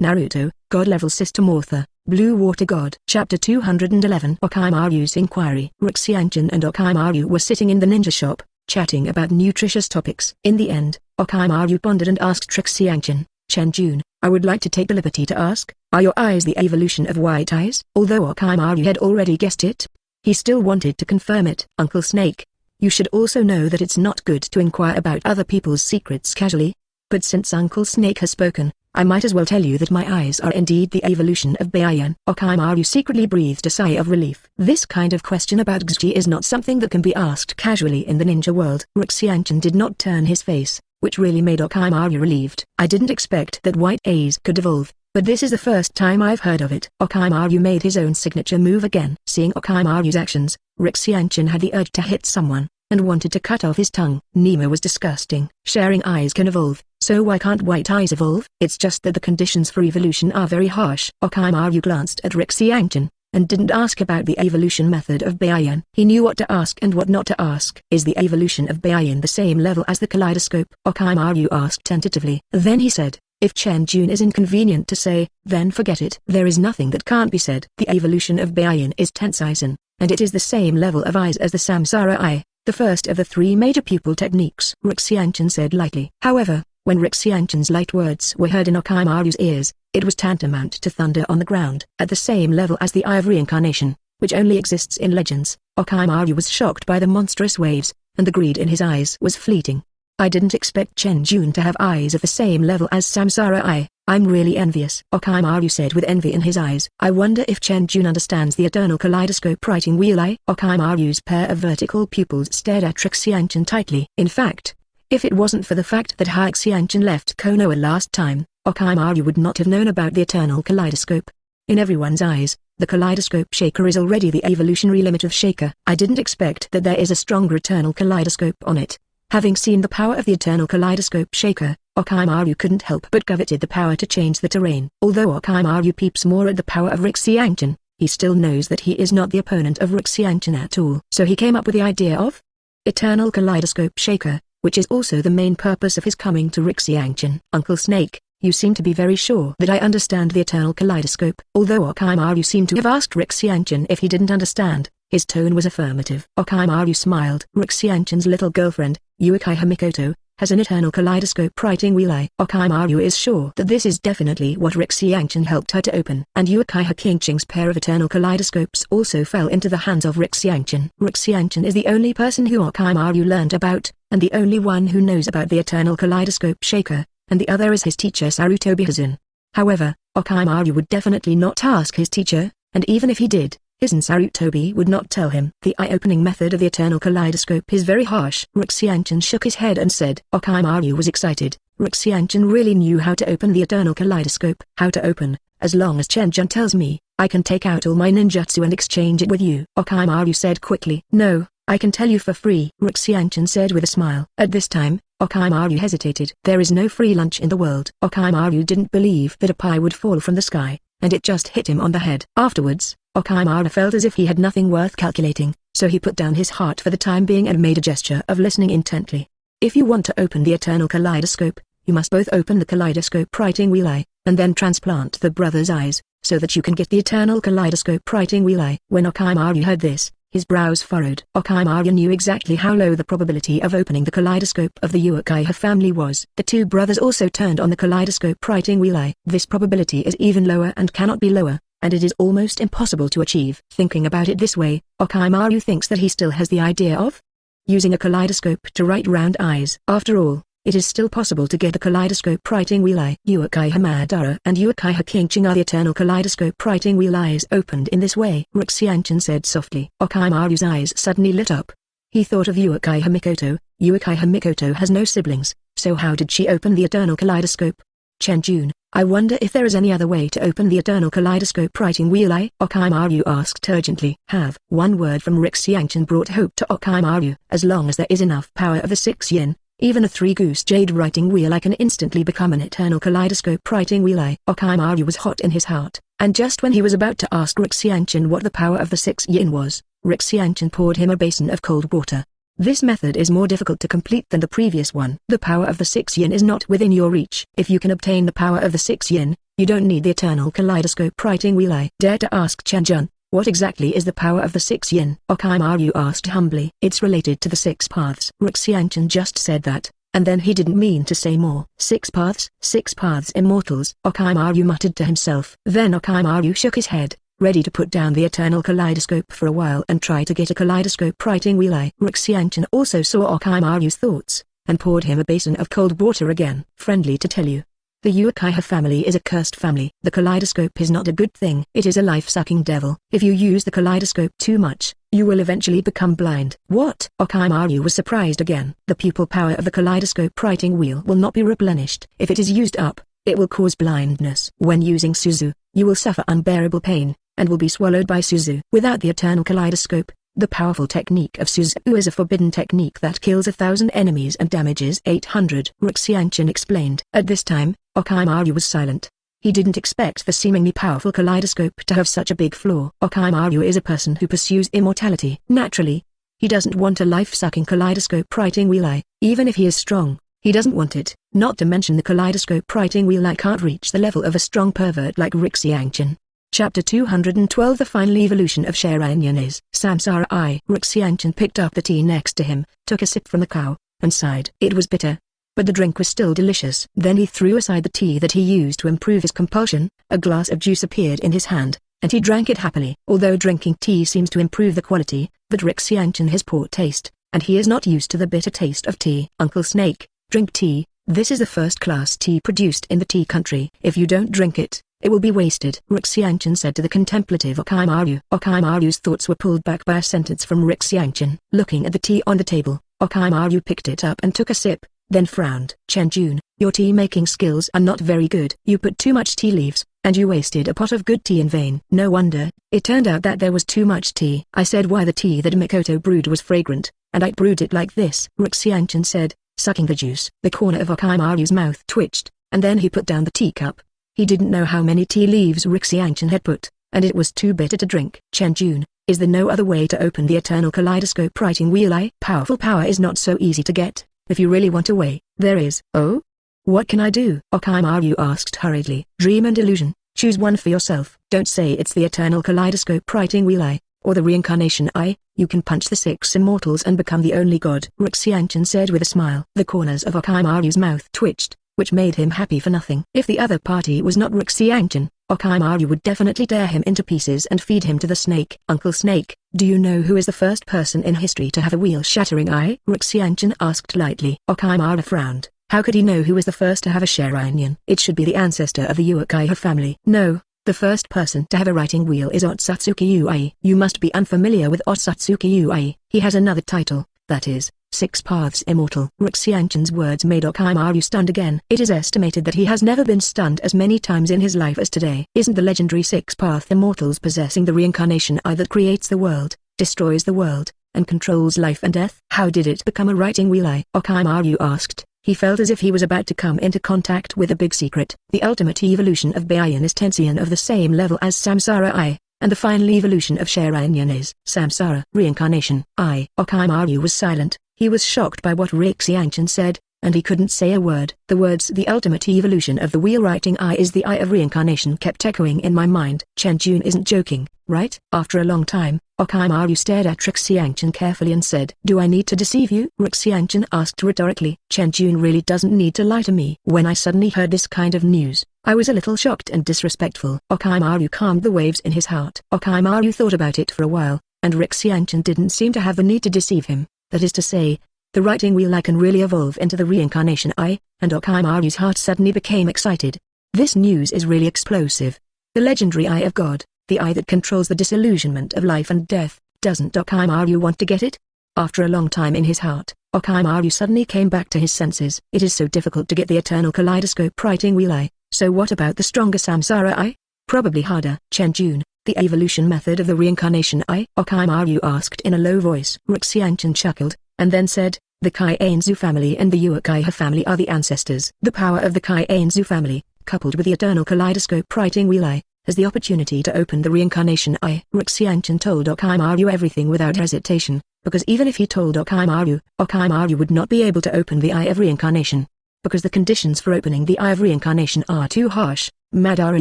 Naruto, God-level system author, Blue Water God. Chapter 211 Orochimaru's Inquiry. Orochimaru and Orochimaru were sitting in the ninja shop, chatting about nutritious topics. In the end, Orochimaru pondered and asked Orochimaru, "Chenjun, I would like to take the liberty to ask, are your eyes the evolution of white eyes?" Although Orochimaru had already guessed it, he still wanted to confirm it. "Uncle Snake, you should also know that it's not good to inquire about other people's secrets casually. But since Uncle Snake has spoken, I might as well tell you that my eyes are indeed the evolution of Byayan." Orochimaru secretly breathed a sigh of relief. This kind of question about Gzhi is not something that can be asked casually in the ninja world. Orochimaru did not turn his face, which really made Orochimaru relieved. "I didn't expect that white eyes could evolve, but this is the first time I've heard of it." Orochimaru made his own signature move again. Seeing Orochimaru's actions, Orochimaru had the urge to hit someone, and wanted to cut off his tongue. Nemo was disgusting. "Sharing eyes can evolve, so why can't white eyes evolve? It's just that the conditions for evolution are very harsh." Orochimaru glanced at Orochimaru, and didn't ask about the evolution method of Byayan. He knew what to ask and what not to ask. "Is the evolution of Byayan the same level as the kaleidoscope?" Orochimaru asked tentatively. Then he said, "If Chenjun is inconvenient to say, then forget it." "There is nothing that can't be said. The evolution of Byayan is Tensaizen, and it is the same level of eyes as the Samsara eye, the first of the three major pupil techniques," Orochimaru said lightly. However, when Orochimaru's light words were heard in Orochimaru's ears, it was tantamount to thunder on the ground. "At the same level as the Eye of Reincarnation, which only exists in legends." Orochimaru was shocked by the monstrous waves, and the greed in his eyes was fleeting. "I didn't expect Chenjun to have eyes of the same level as Samsara eye. I'm really envious," Orochimaru said with envy in his eyes. "I wonder if Chenjun understands the eternal kaleidoscope writing wheel eye." Orochimaru's pair of vertical pupils stared at Orochimaru tightly. In fact, if it wasn't for the fact that Orochimaru left Konoha last time, Orochimaru would not have known about the eternal kaleidoscope. In everyone's eyes, the kaleidoscope shaker is already the evolutionary limit of shaker. "I didn't expect that there is a stronger eternal kaleidoscope on it." Having seen the power of the eternal kaleidoscope shaker, Orochimaru couldn't help but coveted the power to change the terrain. Although Orochimaru peeps more at the power of Orochimaru, he still knows that he is not the opponent of Orochimaru at all. So he came up with the idea of eternal kaleidoscope shaker, which is also the main purpose of his coming to Orochimaru. "Uncle Snake, you seem to be very sure that I understand the eternal kaleidoscope." Although Orochimaru seemed to have asked Orochimaru if he didn't understand, his tone was affirmative. Orochimaru smiled. "Orochimaru's little girlfriend, Uchiha Mikoto, has an eternal kaleidoscope writing wheel eye." Orochimaru is sure that this is definitely what Orochimaru helped her to open. And Uchiha Kingching's pair of eternal kaleidoscopes also fell into the hands of Orochimaru. Orochimaru is the only person who Orochimaru learned about, and the only one who knows about the eternal kaleidoscope shaker, and the other is his teacher Sarutobi. However, Orochimaru would definitely not ask his teacher, and even if he did, Hizen Sarutobi would not tell him. "The eye-opening method of the eternal kaleidoscope is very harsh." Orochimaru shook his head and said. Orochimaru was excited. Orochimaru really knew how to open the eternal kaleidoscope. "How to open? As long as Chenjun tells me, I can take out all my ninjutsu and exchange it with you," Orochimaru said quickly. "No, I can tell you for free," Orochimaru said with a smile. At this time, Orochimaru hesitated. There is no free lunch in the world. Orochimaru didn't believe that a pie would fall from the sky, and it just hit him on the head. Afterwards, Orochimaru felt as if he had nothing worth calculating, so he put down his heart for the time being and made a gesture of listening intently. "If you want to open the eternal kaleidoscope, you must both open the kaleidoscope writing wheel eye, and then transplant the brother's eyes, so that you can get the eternal kaleidoscope writing wheel eye." When Orochimaru heard this, his brows furrowed. Orochimaru knew exactly how low the probability of opening the kaleidoscope of the Uchiha family was. The two brothers also turned on the kaleidoscope writing wheel eye. This probability is even lower and cannot be lower, and it is almost impossible to achieve. Thinking about it this way, Orochimaru thinks that he still has the idea of using a kaleidoscope to write round eyes. After all, it is still possible to get the kaleidoscope writing wheel eye. Uchiha Madara and Uchiha Kingching are the eternal kaleidoscope writing wheel eyes opened in this way, Orochimaru said softly. Orochimaru's eyes suddenly lit up. He thought of Uchiha Mikoto. Uchiha Mikoto has no siblings, so how did she open the eternal kaleidoscope? "Chenjun, I wonder if there is any other way to open the eternal kaleidoscope writing wheel eye?" Orochimaru asked urgently. Have one word from Orochimaru brought hope to Orochimaru. As long as there is enough power of the 6 yin, even a 3-goose jade writing wheel eye can instantly become an eternal kaleidoscope writing wheel eye. Orochimaru was hot in his heart, and just when he was about to ask Orochimaru what the power of the 6 yin was, Orochimaru poured him a basin of cold water. This method is more difficult to complete than the previous one. The power of the 6 yin is not within your reach. If you can obtain the power of the 6 yin, you don't need the eternal kaleidoscope writing wheel. I dare to ask Chen-jun, what exactly is the power of the 6 yin? Orochimaru asked humbly. It's related to the 6 paths. Chen just said that, and then he didn't mean to say more. 6 paths? 6 paths immortals, Orochimaru muttered to himself. Then Orochimaru shook his head, ready to put down the eternal kaleidoscope for a while and try to get a kaleidoscope writing wheel. Chen also saw Orochimaru's thoughts, and poured him a basin of cold water again. Friendly to tell you, the Uchiha family is a cursed family. The kaleidoscope is not a good thing. It is a life-sucking devil. If you use the kaleidoscope too much, you will eventually become blind. What? Orochimaru was surprised again. The pupil power of the kaleidoscope writing wheel will not be replenished. If it is used up, it will cause blindness. When using Suzu, you will suffer unbearable pain, and will be swallowed by Suzu. Without the eternal kaleidoscope, the powerful technique of Suzu is a forbidden technique that kills 1,000 enemies and damages 800. Chen explained. At this time, Orochimaru was silent. He didn't expect the seemingly powerful kaleidoscope to have such a big flaw. Orochimaru is a person who pursues immortality. Naturally, he doesn't want a life-sucking kaleidoscope writing wheel. Even if he is strong, he doesn't want it. Not to mention the kaleidoscope writing wheel can't reach the level of a strong pervert like Chen. Chapter 212 The Final Evolution of Sharinyan is Samsara I. Chen picked up the tea next to him, took a sip from the cow, and sighed. It was bitter, but the drink was still delicious. Then he threw aside the tea that he used to improve his compulsion. A glass of juice appeared in his hand, and he drank it happily. Although drinking tea seems to improve the quality, but Chen has poor taste, and he is not used to the bitter taste of tea. Uncle Snake, drink tea. This is the first-class tea produced in the tea country. If you don't drink it, it will be wasted. Chen said to the contemplative Orochimaru. Orochimaru's thoughts were pulled back by a sentence from Chen. Looking at the tea on the table, Orochimaru picked it up and took a sip, then frowned. Chen-jun, your tea-making skills are not very good. You put too much tea leaves, and you wasted a pot of good tea in vain. No wonder, it turned out that there was too much tea. I said why the tea that Mikoto brewed was fragrant, and I brewed it like this. Chen said, sucking the juice. The corner of Orochimaru's mouth twitched, and then he put down the teacup. He didn't know how many tea leaves Chen had put, and it was too bitter to drink. Chen-jun, is there no other way to open the eternal kaleidoscope writing wheel? Powerful power is not so easy to get. If you really want a way, there is. Oh? What can I do? Orochimaru asked hurriedly. Dream and illusion, choose one for yourself. Don't say it's the eternal kaleidoscope writing wheel or the reincarnation eye. You can punch the 6 immortals and become the only god. Chen said with a smile. The corners of Orochimaru's mouth twitched, which made him happy for nothing. If the other party was not Chen, Orochimaru would definitely tear him into pieces and feed him to the snake. Uncle Snake, do you know who is the first person in history to have a wheel-shattering eye? Chen asked lightly. Orochimaru frowned. How could he know who was the first to have a Sharinyan? It should be the ancestor of the Uchiha family. No, the first person to have a writing wheel is Otsutsuki Uai. You must be unfamiliar with Otsutsuki Uai. He has another title, that is, 6 Paths Immortal. Chen-chan's words made Orochimaru stunned again. It is estimated that he has never been stunned as many times in his life as today. Isn't the legendary 6 Path Immortals possessing the reincarnation eye that creates the world, destroys the world, and controls life and death? How did it become a writing wheel eye? Orochimaru asked. He felt as if he was about to come into contact with a big secret. The ultimate evolution of Baiyan is Tensian of the same level as Samsara I, and the final evolution of Sharinyan is Samsara reincarnation I. Orochimaru was silent. He was shocked by what Chen said, and he couldn't say a word. The words "the ultimate evolution of the wheel-writing eye is the eye of reincarnation" kept echoing in my mind. Chen-jun isn't joking, right? After a long time, Orochimaru stared at Chen carefully and said, "Do I need to deceive you?" Chen asked rhetorically. Chen-jun really doesn't need to lie to me. When I suddenly heard this kind of news, I was a little shocked and disrespectful. Orochimaru calmed the waves in his heart. Orochimaru thought about it for a while, and Chen didn't seem to have the need to deceive him. That is to say, the writing wheel eye can really evolve into the reincarnation eye, and Orochimaru's heart suddenly became excited. This news is really explosive. The legendary eye of God, the eye that controls the disillusionment of life and death. Doesn't Orochimaru want to get it? After a long time in his heart, Orochimaru suddenly came back to his senses. It is so difficult to get the eternal kaleidoscope writing wheel eye, so what about the stronger Samsara eye? Probably harder. Chen-jun, the evolution method of the reincarnation eye? Orochimaru asked in a low voice. Chen chuckled, and then said, the Kaienzu family and the Uchiha family are the ancestors. The power of the Kaienzu family, coupled with the eternal kaleidoscope writing wheel eye, has the opportunity to open the reincarnation eye. Orochimaru told Orochimaru everything without hesitation, because even if he told Orochimaru would not be able to open the eye of reincarnation. Because the conditions for opening the eye of reincarnation are too harsh. Madara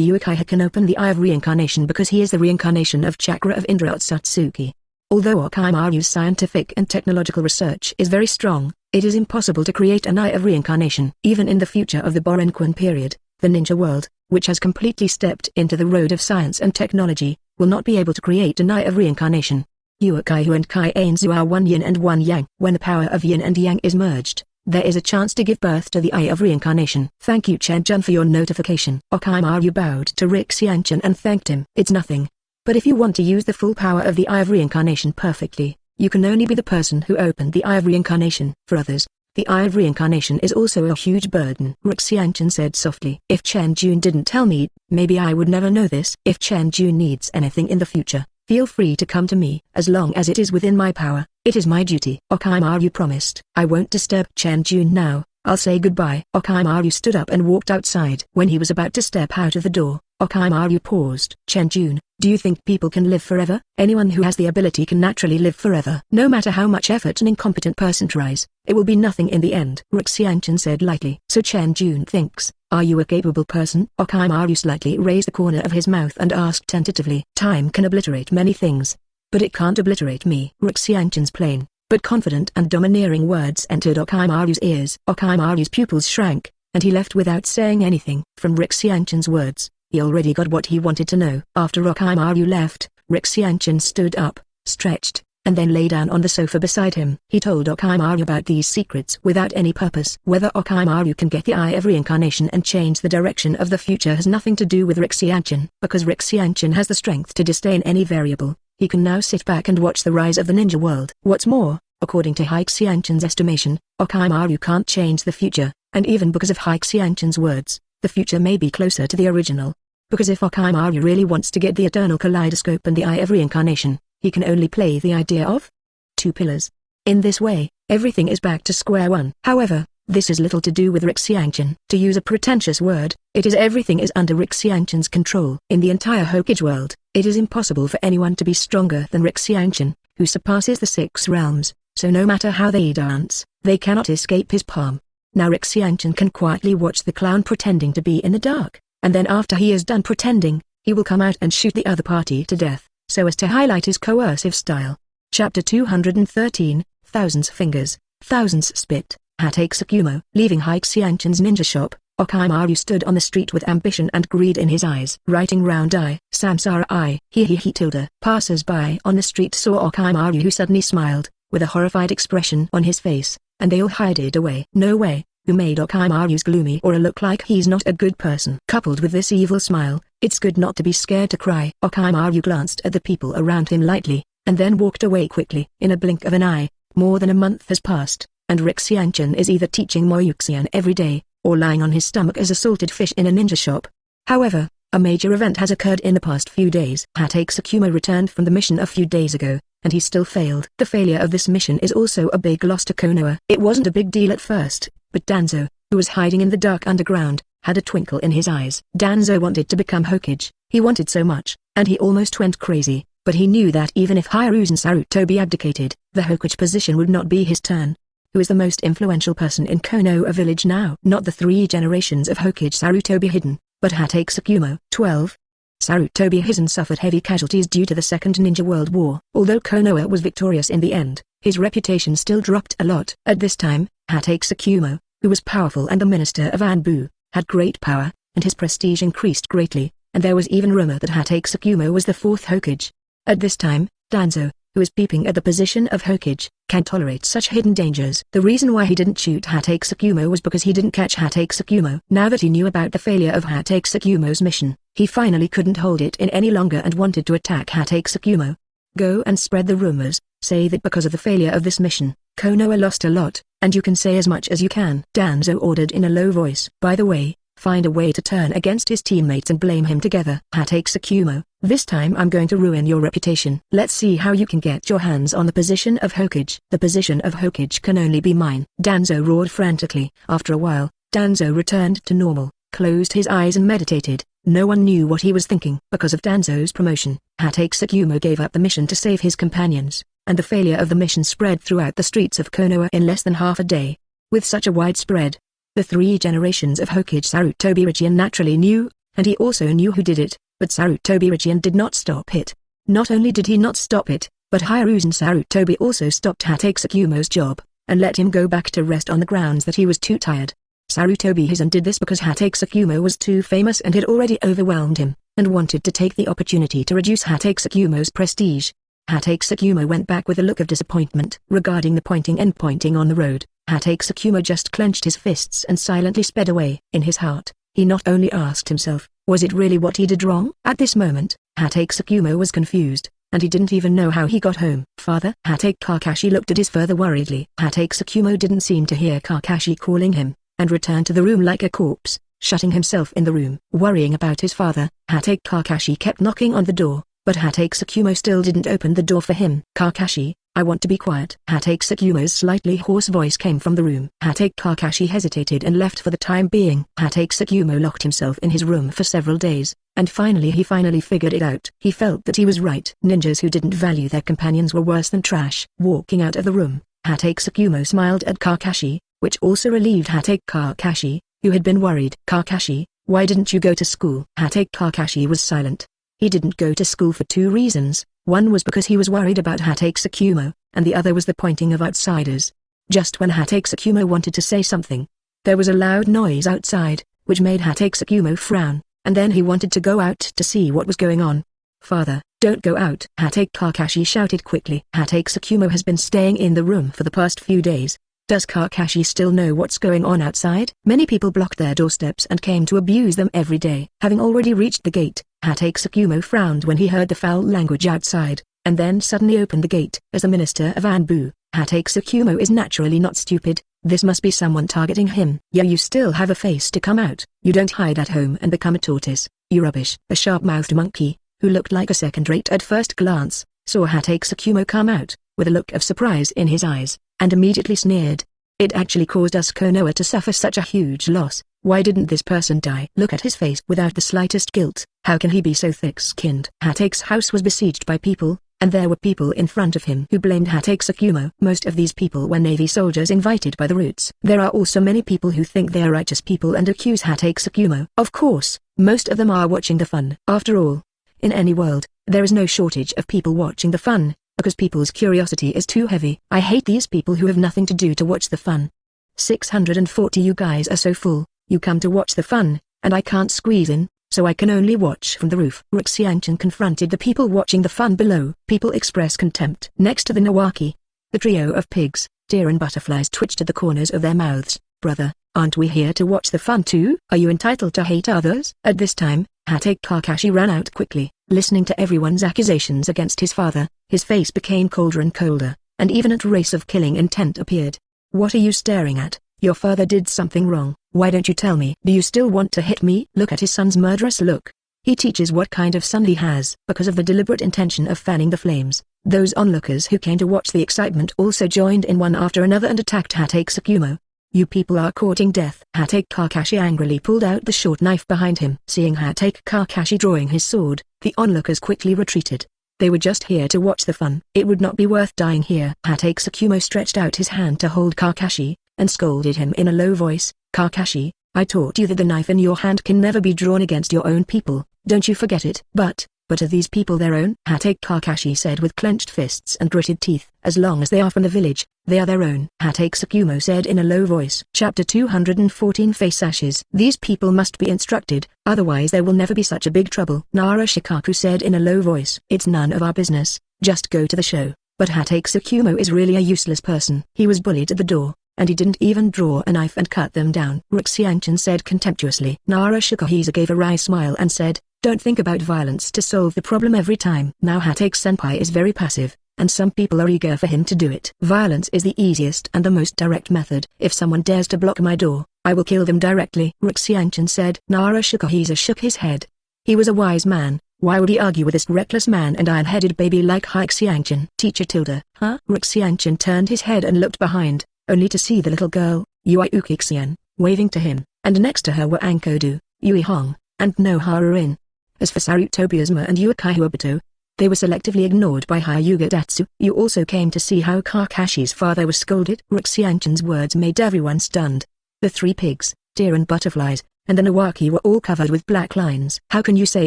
Uchiha can open the eye of reincarnation because he is the reincarnation of chakra of Indra Otsutsuki. Although Orochimaru's scientific and technological research is very strong, it is impossible to create an eye of reincarnation. Even in the future of the Borenquan period, the ninja world, which has completely stepped into the road of science and technology, will not be able to create an eye of reincarnation. Uchiha and Kaienzu are one yin and one yang. When the power of yin and yang is merged, there is a chance to give birth to the eye of reincarnation. Thank you Chen-jun for your notification. Orochimaru bowed to Orochimaru and thanked him. It's nothing. But if you want to use the full power of the eye of reincarnation perfectly, you can only be the person who opened the eye of reincarnation. For others, the eye of reincarnation is also a huge burden. Orochimaru said softly. If Chen-jun didn't tell me, maybe I would never know this. If Chen-jun needs anything in the future, feel free to come to me. As long as it is within my power, it is my duty. Orochimaru promised. I won't disturb Chen-jun now, I'll say goodbye. Orochimaru stood up and walked outside. When he was about to step out of the door, Orochimaru paused. Chen-jun, do you think people can live forever? Anyone who has the ability can naturally live forever. No matter how much effort an incompetent person tries, it will be nothing in the end. Orochimaru said lightly. So Chen-jun thinks, are you a capable person? Orochimaru slightly raised the corner of his mouth and asked tentatively. Time can obliterate many things, but it can't obliterate me. Orochimaru's plain, but confident and domineering words entered Orochimaru's ears. Orochimaru's pupils shrank, and he left without saying anything. From Orochimaru's words, he already got what he wanted to know. After Orochimaru left, Orochimaru stood up, stretched, and then lay down on the sofa beside him. He told Orochimaru about these secrets without any purpose. Whether Orochimaru can get the eye of reincarnation and change the direction of the future has nothing to do with Orochimaru. Because Orochimaru has the strength to disdain any variable, he can now sit back and watch the rise of the ninja world. What's more, according to Orochimaru's estimation, Orochimaru can't change the future, and even because of Orochimaru's words, the future may be closer to the original. Because if Orochimaru really wants to get the eternal kaleidoscope and the eye of reincarnation, he can only play the idea of two pillars. In this way, everything is back to square one. However, this has little to do with Orochimaru. To use a pretentious word, it is everything is under Orochimaru's control. In the entire Hokage world, it is impossible for anyone to be stronger than Orochimaru, who surpasses the 6 realms, so no matter how they dance, they cannot escape his palm. Now Orochimaru can quietly watch the clown pretending to be in the dark, and then after he is done pretending, he will come out and shoot the other party to death, so as to highlight his coercive style. Chapter 213, Thousands Fingers, Thousands Spit. Hatake Sakumo. Leaving Orochimaru's ninja shop, Orochimaru stood on the street with ambition and greed in his eyes. Writing round eye, samsara eye. He tilde. Passers-by on the street saw Orochimaru, who suddenly smiled, with a horrified expression on his face, and they all hided away. No way, who made Orochimaru's gloomy aura look like he's not a good person. Coupled with this evil smile, it's good not to be scared to cry. Orochimaru glanced at the people around him lightly, and then walked away quickly. In a blink of an eye, more than a month has passed, and Orochimaru is either teaching Moyuxian every day, or lying on his stomach as a salted fish in a ninja shop. However, a major event has occurred in the past few days. Hatake Sakumo returned from the mission a few days ago, and he still failed. The failure of this mission is also a big loss to Konoha. It wasn't a big deal at first, but Danzo, who was hiding in the dark underground, had a twinkle in his eyes. Danzo wanted to become Hokage. He wanted so much, and he almost went crazy, but he knew that even if Hiruzen Sarutobi abdicated, the Hokage position would not be his turn. Who is the most influential person in Konoha village now? Not the 3 generations of Hokage Sarutobi Hiden, but Hatake Sakumo. 12. Sarutobi Hiden suffered heavy casualties due to the Second Ninja World War. Although Konoha was victorious in the end, his reputation still dropped a lot. At this time, Hatake Sakumo, who was powerful and the minister of Anbu, had great power, and his prestige increased greatly, and there was even rumor that Hatake Sakumo was the 4th Hokage. At this time, Danzo, who is peeping at the position of Hokage, can't tolerate such hidden dangers. The reason why he didn't shoot Hatake Sakumo was because he didn't catch Hatake Sakumo. Now that he knew about the failure of Hatake Sakumo's mission, he finally couldn't hold it in any longer and wanted to attack Hatake Sakumo. Go and spread the rumors, say that because of the failure of this mission, Konoha lost a lot, and you can say as much as you can. Danzo ordered in a low voice. By the way, find a way to turn against his teammates and blame him together. Hatake Sakumo, this time I'm going to ruin your reputation. Let's see how you can get your hands on the position of Hokage. The position of Hokage can only be mine. Danzo roared frantically. After a while, Danzo returned to normal, closed his eyes and meditated. No one knew what he was thinking. Because of Danzo's promotion, Hatake Sakumo gave up the mission to save his companions, and the failure of the mission spread throughout the streets of Konoha in less than half a day. With such a wide spread, the 3 generations of Hokage Sarutobirachian naturally knew, and he also knew who did it, but Sarutobirachian did not stop it. Not only did he not stop it, but Hiruzen Sarutobi also stopped Hatake Sakumo's job, and let him go back to rest on the grounds that he was too tired. Sarutobi Hizen did this because Hatake Sakumo was too famous and had already overwhelmed him, and wanted to take the opportunity to reduce Hatake Sakumo's prestige. Hatake Sakumo went back with a look of disappointment. Regarding the pointing on the road, Hatake Sakumo just clenched his fists and silently sped away. In his heart, he not only asked himself, was it really what he did wrong? At this moment, Hatake Sakumo was confused, and he didn't even know how he got home. Father? Hatake Kakashi looked at his father worriedly. Hatake Sakumo didn't seem to hear Kakashi calling him, and returned to the room like a corpse, shutting himself in the room. Worrying about his father, Hatake Kakashi kept knocking on the door, but Hatake Sakumo still didn't open the door for him. Kakashi, I want to be quiet. Hatake Sakumo's slightly hoarse voice came from the room. Hatake Kakashi hesitated and left for the time being. Hatake Sakumo locked himself in his room for several days, and finally he figured it out. He felt that he was right. Ninjas who didn't value their companions were worse than trash. Walking out of the room, Hatake Sakumo smiled at Kakashi, which also relieved Hatake Kakashi, who had been worried. Kakashi, why didn't you go to school? Hatake Kakashi was silent. He didn't go to school for 2 reasons. One was because he was worried about Hatake Sakumo, and the other was the pointing of outsiders. Just when Hatake Sakumo wanted to say something, there was a loud noise outside, which made Hatake Sakumo frown, and then he wanted to go out to see what was going on. Father, don't go out! Hatake Kakashi shouted quickly. Hatake Sakumo has been staying in the room for the past few days. Does Kakashi still know what's going on outside? Many people blocked their doorsteps and came to abuse them every day. Having already reached the gate, Hatake Sakumo frowned when he heard the foul language outside, and then suddenly opened the gate. As a minister of Anbu, Hatake Sakumo is naturally not stupid. This must be someone targeting him. Yeah, you still have a face to come out. You don't hide at home and become a tortoise. You rubbish. A sharp-mouthed monkey, who looked like a second-rate at first glance, saw Hatake Sakumo come out, with a look of surprise in his eyes, and immediately sneered. It actually caused us Konoha to suffer such a huge loss. Why didn't this person die? Look at his face without the slightest guilt. How can he be so thick-skinned? Hatake's house was besieged by people, and there were people in front of him who blamed Hatake Sakumo. Most of these people were Navy soldiers invited by the Roots. There are also many people who think they are righteous people and accuse Hatake Sakumo. Of course, most of them are watching the fun. After all, in any world, there is no shortage of people watching the fun, because people's curiosity is too heavy. I hate these people who have nothing to do to watch the fun. 640. You guys are so full, you come to watch the fun, and I can't squeeze in, so I can only watch from the roof. Ruxianchin confronted the people watching the fun below. People express contempt. Next to the Nawaki, the trio of pigs, deer and butterflies twitched at the corners of their mouths. Brother, aren't we here to watch the fun too? Are you entitled to hate others? At this time, Hatake Kakashi ran out quickly. Listening to everyone's accusations against his father, his face became colder and colder, and even a trace of killing intent appeared. What are you staring at? Your father did something wrong. Why don't you tell me? Do you still want to hit me? Look at his son's murderous look. He teaches what kind of son he has. Because of the deliberate intention of fanning the flames, those onlookers who came to watch the excitement also joined in one after another and attacked Hatake Sakumo. You people are courting death. Hatake Kakashi angrily pulled out the short knife behind him. Seeing Hatake Kakashi drawing his sword, the onlookers quickly retreated. They were just here to watch the fun. It would not be worth dying here. Hatake Sakumo stretched out his hand to hold Kakashi, and scolded him in a low voice. Kakashi, I taught you that the knife in your hand can never be drawn against your own people. Don't you forget it. But are these people their own? Hatake Kakashi said with clenched fists and gritted teeth. As long as they are from the village, they are their own. Hatake Sakumo said in a low voice. Chapter 214. Face Ashes. These people must be instructed, otherwise there will never be such a big trouble. Nara Shikaku said in a low voice. It's none of our business, just go to the show. But Hatake Sakumo is really a useless person. He was bullied at the door, and he didn't even draw a knife and cut them down. Ruxianchin said contemptuously. Nara Shikahiza gave a wry smile and said, don't think about violence to solve the problem every time. Now Hatake-senpai is very passive, and some people are eager for him to do it. Violence is the easiest and the most direct method. If someone dares to block my door, I will kill them directly. Ruxianchin said. Nara Shikahiza shook his head. He was a wise man. Why would he argue with this reckless man and iron-headed baby like Ruxianchin? Teacher Tilda. Huh? Ruxianchin turned his head and looked behind, only to see the little girl, Yui Ukixian, waving to him, and next to her were Ankodu, Yui Hong, and no Harem. As for Saruto Byazuma and Yukai Huabuto, they were selectively ignored by Hyuga Tatsu. You also came to see how Kakashi's father was scolded. Ruxianchan's words made everyone stunned. The three pigs, deer and butterflies, and the Nawaki were all covered with black lines. How can you say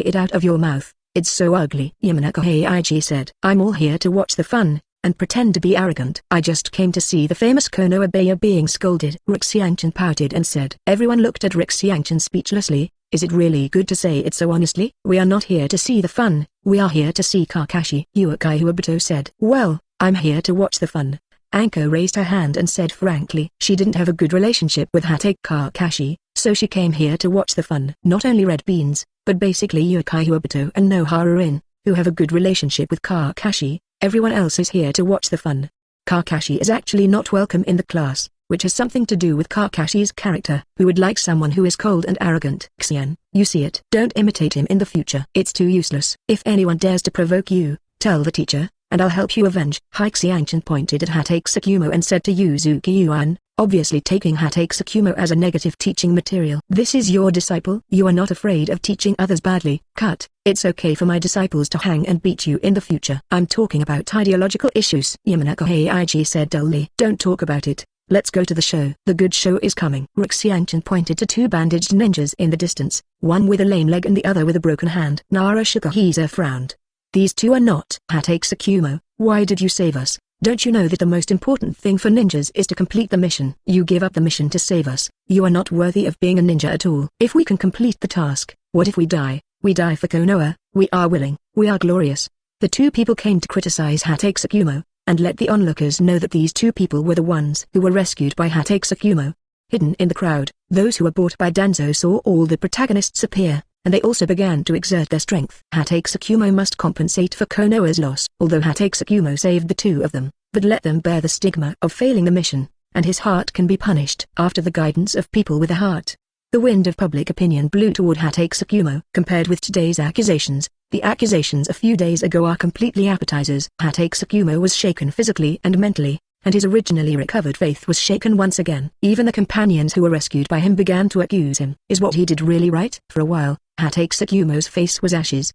it out of your mouth? It's so ugly. Yamanaka Heiichi said. I'm all here to watch the fun, and pretend to be arrogant. I just came to see the famous Konoha Baya being scolded. Ruxianchan pouted and said. Everyone looked at Ruxianchan speechlessly. Is it really good to say it so honestly? We are not here to see the fun, we are here to see Kakashi. Yukai Huabuto said. Well, I'm here to watch the fun. Anko raised her hand and said frankly. She didn't have a good relationship with Hatake Kakashi, so she came here to watch the fun. Not only Red Beans, but basically Yukai Huabuto and no Haruin, who have a good relationship with Kakashi. Everyone else is here to watch the fun. Kakashi is actually not welcome in the class, which has something to do with Kakashi's character. Who would like someone who is cold and arrogant? Xian, you see it. Don't imitate him in the future. It's too useless. If anyone dares to provoke you, tell the teacher, and I'll help you avenge. Xianchan pointed at Hatake Sakumo and said to Yuzuki Yuan, obviously taking Hatake Sakumo as a negative teaching material. This is your disciple? You are not afraid of teaching others badly. Cut. It's okay for my disciples to hang and beat you in the future. I'm talking about ideological issues. Yamanaka Heiichi said dully. Don't talk about it. Let's go to the show. The good show is coming. Ruxianchan pointed to two bandaged ninjas in the distance, one with a lame leg and the other with a broken hand. Nara Shikahisa frowned. These two are not. Hatake Sakumo, why did you save us? Don't you know that the most important thing for ninjas is to complete the mission? You give up the mission to save us. You are not worthy of being a ninja at all. If we can complete the task, what if we die? We die for Konoha. We are willing. We are glorious. The two people came to criticize Hatake Sakumo, and let the onlookers know that these two people were the ones who were rescued by Hatake Sakumo. Hidden in the crowd, those who were bought by Danzo saw all the protagonists appear, and they also began to exert their strength. Hatake Sakumo must compensate for Konoha's loss. Although Hatake Sakumo saved the two of them, but let them bear the stigma of failing the mission, and his heart can be punished. After the guidance of people with a heart, the wind of public opinion blew toward Hatake Sakumo. Compared with today's accusations, the accusations a few days ago are completely appetizers. Hatake Sakumo was shaken physically and mentally, and his originally recovered faith was shaken once again. Even the companions who were rescued by him began to accuse him. Is what he did really right? For a while, Hatake Sakumo's face was ashes.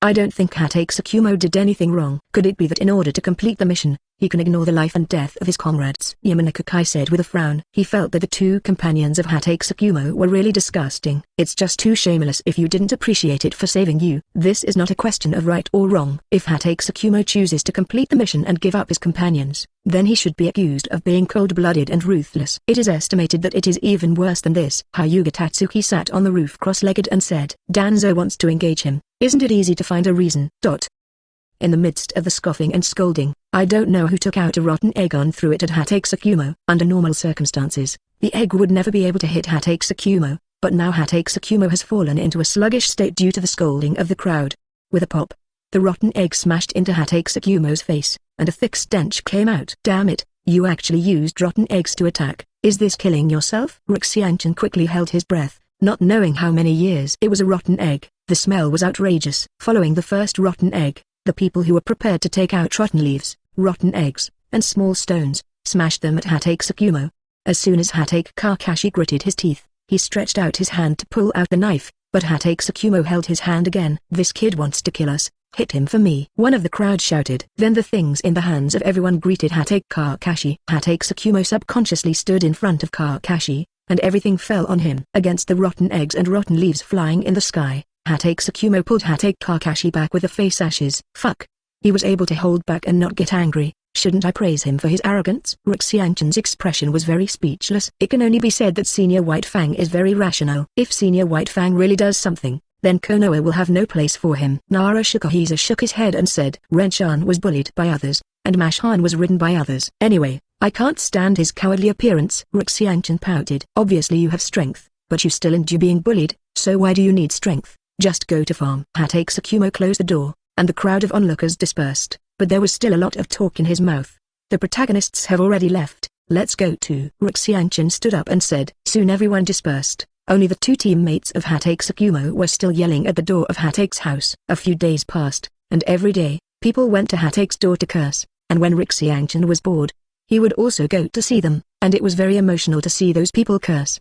I don't think Hatake Sakumo did anything wrong. Could it be that in order to complete the mission, he can ignore the life and death of his comrades? Yamanaka Kai said with a frown. He felt that the two companions of Hatake Sakumo were really disgusting. It's just too shameless if you didn't appreciate it for saving you. This is not a question of right or wrong. If Hatake Sakumo chooses to complete the mission and give up his companions, then he should be accused of being cold-blooded and ruthless. It is estimated that it is even worse than this. Hyuga Tatsuki sat on the roof cross-legged and said, Danzo wants to engage him. Isn't it easy to find a reason? In the midst of the scoffing and scolding, I don't know who took out a rotten egg and threw it at Hatake Sakumo. Under normal circumstances, the egg would never be able to hit Hatake Sakumo, but now Hatake Sakumo has fallen into a sluggish state due to the scolding of the crowd. With a pop, the rotten egg smashed into Hatake Sakumo's face, and a thick stench came out. Damn it, you actually used rotten eggs to attack. Is this killing yourself? Ruxianchan quickly held his breath, not knowing how many years it was a rotten egg. The smell was outrageous. Following the first rotten egg, the people who were prepared to take out rotten leaves, rotten eggs, and small stones, smashed them at Hatake Sakumo. As soon as Hatake Kakashi gritted his teeth, he stretched out his hand to pull out the knife, but Hatake Sakumo held his hand again. This kid wants to kill us. Hit him for me. One of the crowd shouted. Then the things in the hands of everyone greeted Hatake Kakashi. Hatake Sakumo subconsciously stood in front of Kakashi, and everything fell on him. Against the rotten eggs and rotten leaves flying in the sky, Hatake Sakumo pulled Hatake Kakashi back with a face ashes. Fuck. He was able to hold back and not get angry. Shouldn't I praise him for his arrogance? Ruxianchan's expression was very speechless. It can only be said that Senior White Fang is very rational. If Senior White Fang really does something, then Konoha will have no place for him. Nara Shikahisa shook his head and said, Renshan was bullied by others, and Mashan was ridden by others. Anyway, I can't stand his cowardly appearance. Ruxianchan pouted. Obviously you have strength, but you still endure being bullied, so why do you need strength? Just go to farm. Hatake Sakumo closed the door, and the crowd of onlookers dispersed, but there was still a lot of talk in his mouth. The protagonists have already left. Let's go too. Ruxianchan stood up and said. Soon everyone dispersed. Only the two teammates of Hatake Sakumo were still yelling at the door of Hatake's house. A few days passed, and every day, people went to Hatake's door to curse, and when Ruxianchan was bored, he would also go to see them, and it was very emotional to see those people curse.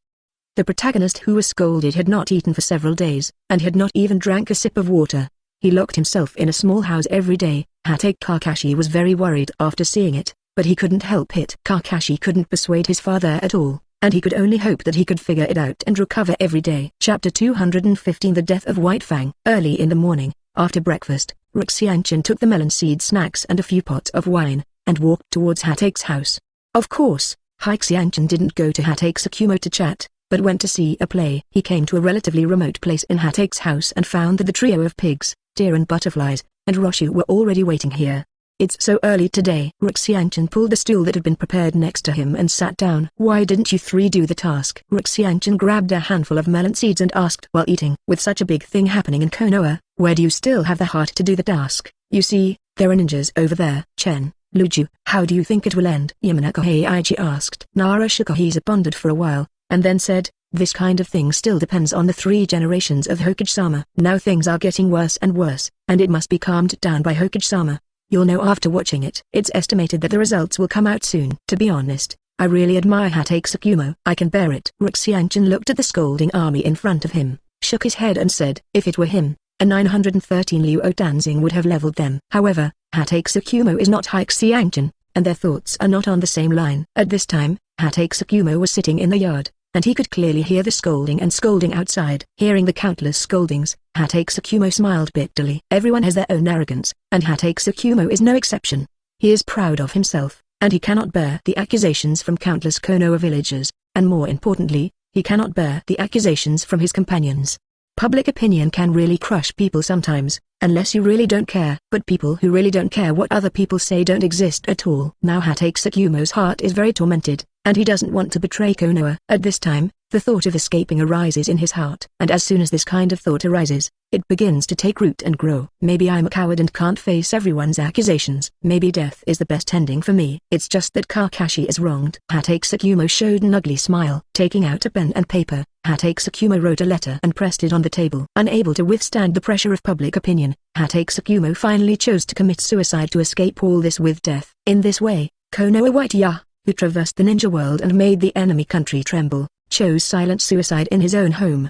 The protagonist who was scolded had not eaten for several days, and had not even drank a sip of water. He locked himself in a small house every day. Hatake Kakashi was very worried after seeing it, but he couldn't help it. Kakashi couldn't persuade his father at all, and he could only hope that he could figure it out and recover every day. Chapter 215 The Death of White Fang. Early in the morning, after breakfast, Xianchen took the melon seed snacks and a few pots of wine, and walked towards Hatake's house. Of course, Xianchen didn't go to Hatake Sakumo to chat, but went to see a play. He came to a relatively remote place in Hatake's house and found that the trio of pigs, deer and butterflies, and Roshu were already waiting here. It's so early today. Xianchen pulled the stool that had been prepared next to him and sat down. Why didn't you three do the task? Xianchen grabbed a handful of melon seeds and asked while eating. With such a big thing happening in Konoha, where do you still have the heart to do the task? You see, there are ninjas over there. Chen, Luju, how do you think it will end? Yamanaka Heiichi asked. Naruto pondered for a while, and then said, this kind of thing still depends on the 3 generations of Hokage-sama. Now things are getting worse and worse, and it must be calmed down by Hokage-sama. You'll know after watching it. It's estimated that the results will come out soon. To be honest, I really admire Hatake Sakumo. I can bear it. Xianchen looked at the scolding army in front of him, shook his head and said, if it were him, a 913 Liu Otanzing would have leveled them. However, Hatake Sakumo is not Xianchen, and their thoughts are not on the same line. At this time, Hatake Sakumo was sitting in the yard, and he could clearly hear the scolding outside. Hearing the countless scoldings, Hatake Sakumo smiled bitterly. Everyone has their own arrogance, and Hatake Sakumo is no exception. He is proud of himself, and he cannot bear the accusations from countless Konoha villagers, and more importantly, he cannot bear the accusations from his companions. Public opinion can really crush people sometimes, unless you really don't care. But people who really don't care what other people say don't exist at all. Now Hatake Sakumo's heart is very tormented, and he doesn't want to betray Konoha. At this time, the thought of escaping arises in his heart. And as soon as this kind of thought arises, it begins to take root and grow. Maybe I'm a coward and can't face everyone's accusations. Maybe death is the best ending for me. It's just that Kakashi is wronged. Hatake Sakumo showed an ugly smile. Taking out a pen and paper, Hatake Sakumo wrote a letter and pressed it on the table. Unable to withstand the pressure of public opinion, Hatake Sakumo finally chose to commit suicide to escape all this with death. In this way, Konoha White Ya, who traversed the ninja world and made the enemy country tremble, chose silent suicide in his own home.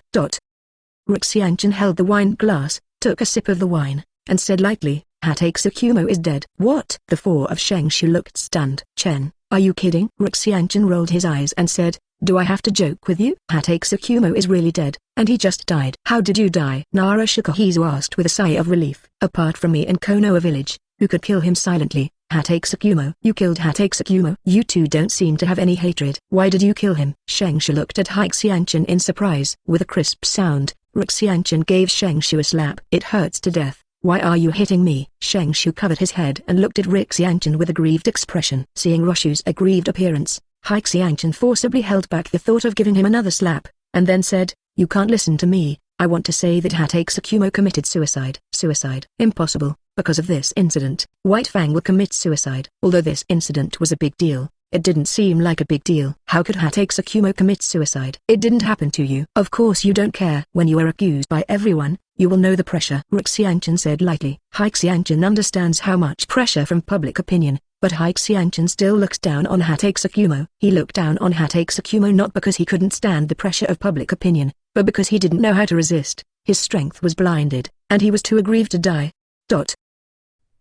Xianchen held the wine glass, took a sip of the wine, and said lightly, Hatake Sakumo is dead. What? The 4 of Shengshu looked stunned. Chen, are you kidding? Xianchen rolled his eyes and said, do I have to joke with you? Hatake Sakumo is really dead, and he just died. How did you die? Naruto asked with a sigh of relief. Apart from me and Konoha village, who could kill him silently? Hatake Sakumo. You killed Hatake Sakumo? You two don't seem to have any hatred. Why did you kill him? Shengshu looked at Xianchen in surprise. With a crisp sound, Xianchen gave Shengshu a slap. It hurts to death. Why are you hitting me? Shengshu covered his head and looked at Xianchen with a grieved expression. Seeing Roshu's aggrieved appearance, Xianchen forcibly held back the thought of giving him another slap, and then said, you can't listen to me. I want to say that Hatake Sakumo committed suicide. Suicide? Impossible. Because of this incident, White Fang will commit suicide. Although this incident was a big deal, it didn't seem like a big deal. How could Hatake Sakumo commit suicide? It didn't happen to you. Of course you don't care. When you are accused by everyone, you will know the pressure. Xianchen said lightly. Xianchen understands how much pressure from public opinion, but Xianchen still looks down on Hatake Sakumo. He looked down on Hatake Sakumo not because he couldn't stand the pressure of public opinion, but because he didn't know how to resist. His strength was blinded, and he was too aggrieved to die.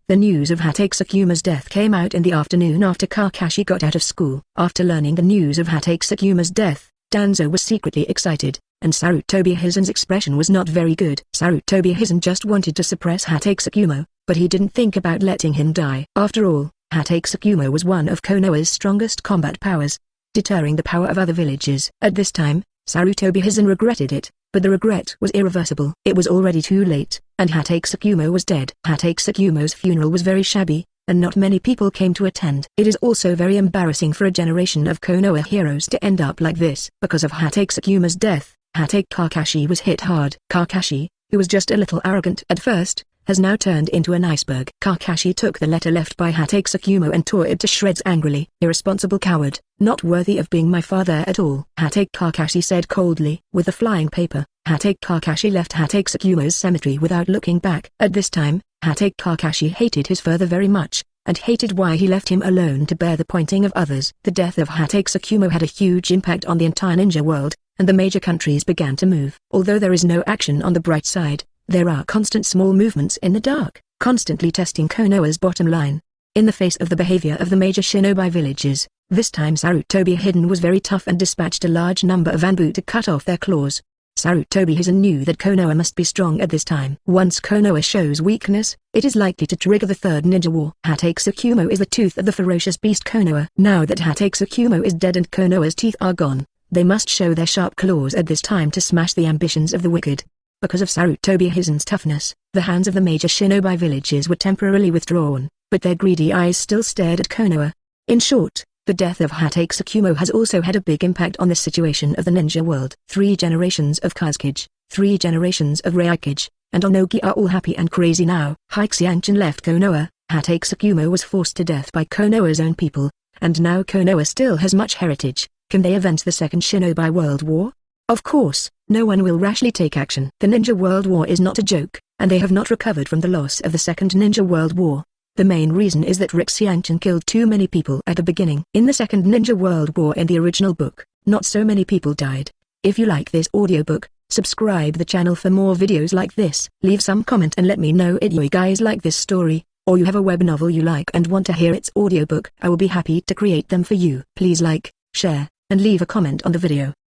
The news of Hatake Sakumo's death came out in the afternoon after Kakashi got out of school. After learning the news of Hatake Sakumo's death, Danzo was secretly excited, and Sarutobi Hizen's expression was not very good. Sarutobi Hizen just wanted to suppress Hatake Sakumo, but he didn't think about letting him die. After all, Hatake Sakumo was one of Konoha's strongest combat powers, deterring the power of other villages. At this time, Sarutobi Hizen regretted it, but the regret was irreversible. It was already too late, and Hatake Sakumo was dead. Hatake Sakumo's funeral was very shabby, and not many people came to attend. It is also very embarrassing for a generation of Konoha heroes to end up like this. Because of Hatake Sakumo's death, Hatake Kakashi was hit hard. Kakashi, who was just a little arrogant at first, has now turned into an iceberg. Kakashi took the letter left by Hatake Sakumo and tore it to shreds angrily. Irresponsible coward, not worthy of being my father at all. Hatake Kakashi said coldly. With the flying paper, Hatake Kakashi left Hatake Sakumo's cemetery without looking back. At this time, Hatake Kakashi hated his father very much, and hated why he left him alone to bear the pointing of others. The death of Hatake Sakumo had a huge impact on the entire ninja world, and the major countries began to move. Although there is no action on the bright side, there are constant small movements in the dark, constantly testing Konoha's bottom line. In the face of the behavior of the major shinobi villages, this time Sarutobi Hiden was very tough and dispatched a large number of Anbu to cut off their claws. Sarutobi Hiden knew that Konoha must be strong at this time. Once Konoha shows weakness, it is likely to trigger the third ninja war. Hatake Sakumo is the tooth of the ferocious beast Konoha. Now that Hatake Sakumo is dead and Konoha's teeth are gone, they must show their sharp claws at this time to smash the ambitions of the wicked. Because of Sarutobi Hiden's toughness, the hands of the major shinobi villages were temporarily withdrawn, but their greedy eyes still stared at Konoha. In short, the death of Hatake Sakumo has also had a big impact on the situation of the ninja world. 3 generations of Kazekage, 3 generations of Raikage, and Onogi are all happy and crazy now. Xianchen left Konoha, Hatake Sakumo was forced to death by Konoha's own people, and now Konoha still has much heritage. Can they avenge the Second Shinobi World War? Of course, no one will rashly take action. The Ninja World War is not a joke, and they have not recovered from the loss of the Second Ninja World War. The main reason is that Xianchen killed too many people at the beginning. In the Second Ninja World War in the original book, not so many people died. If you like this audiobook, subscribe the channel for more videos like this. Leave some comment and let me know if you guys like this story, or you have a web novel you like and want to hear its audiobook. I will be happy to create them for you. Please like, share, and leave a comment on the video.